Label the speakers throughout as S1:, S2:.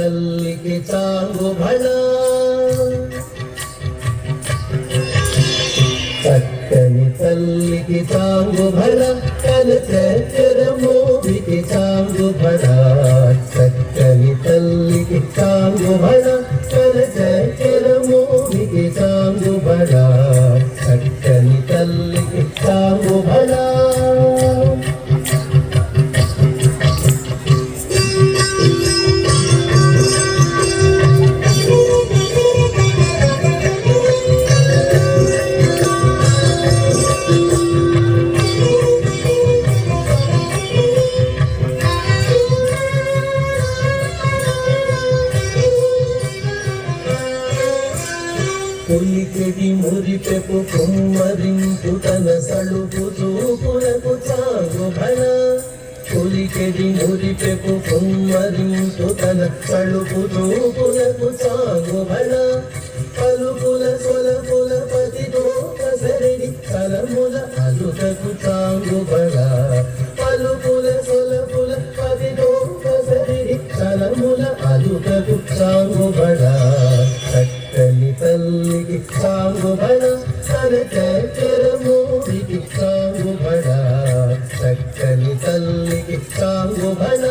S1: తల్లికి చాంగు భళ చక్కని తల్లికి చాంగు భళ కల చరమోవికి చాంగు భళ చక్కని తల్లికి చాంగు భళ కల చరమోవికి చాంగు భళ చక్కని తల్లికి చాంగు భళ పులికెడి మురిపెపు కుమ్మరింపు తన సలుపు చూపులకు చాంగు భళ పులికెడి మురిపెపు కుమ్మరింపు తన సలుపు చూపులకు చాంగు భళ పలుపుల సొలపుల పతితో కసరిడి కలముల అలుటకు చాంగు భళ పలుపుల సొలపుల పతితో కసరిడి కలముల అలుటకు చాంగు భళ చక్కని తల్లికి చాంగు భళ తన చరమోవికి చాంగు భళ చక్కని తల్లికి చాంగు భళ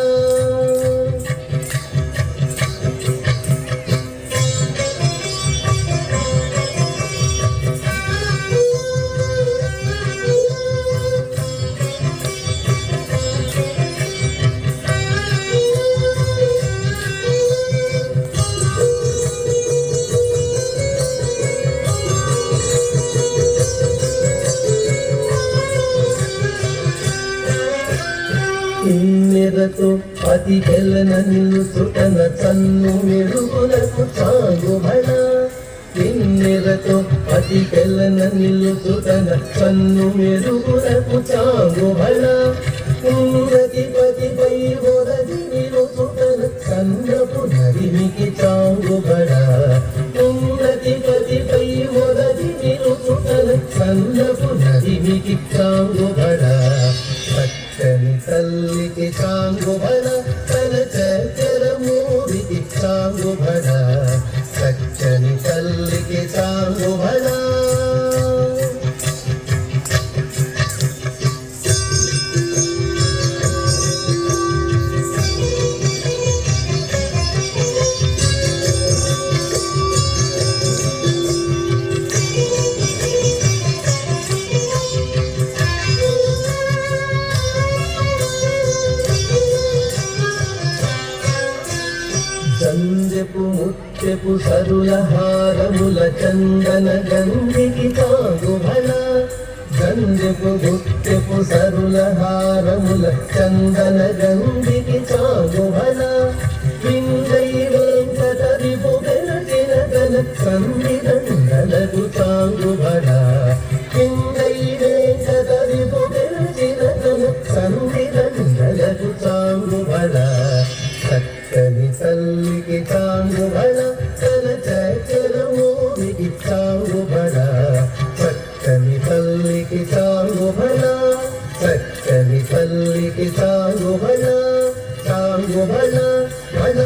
S1: కిన్నెరతో అతి గెలన నిలుసుటన చన్ను మెరుగులకు చాంగు భళ కిన్నెరతో అతి గెలన నిలుసుటన చన్ను మెరుగులకు చాంగు భళ కుంగతి పతిపై ఒరది నిలుసుటన చంద్రపు నరిమికి చాంగు భళ కుంగతి పతిపై ఒరది నిలుసుటన చంద్రపు నరిమికి చాంగు భళ చక్కని తల్లికి చాంగు భళ తన చరమోవికి చాంగు భళ చక్కని తల్లికి చాంగు భళ చంద్రపు ముత్యపు సరుల హారముల చందన గంధికి చాంగు భళ చంద్రపు ముత్యపు సరుల హారముల చందన గంధికి చాంగు భళ విందై వెంకటరిపు వెలచిన గల సంవిదండలకు చాంగు భళ విందై వెంకటరిపు వెలచిన గల సంవిదండలకు చాంగు భళ చక్కని తల్లికి చాంగు భళ తన చరమోవికి చాంగు భళ చక్కని తల్లికి చాంగు భళ చక్కని తల్లికి చాంగు భళ చాంగు భళ భళ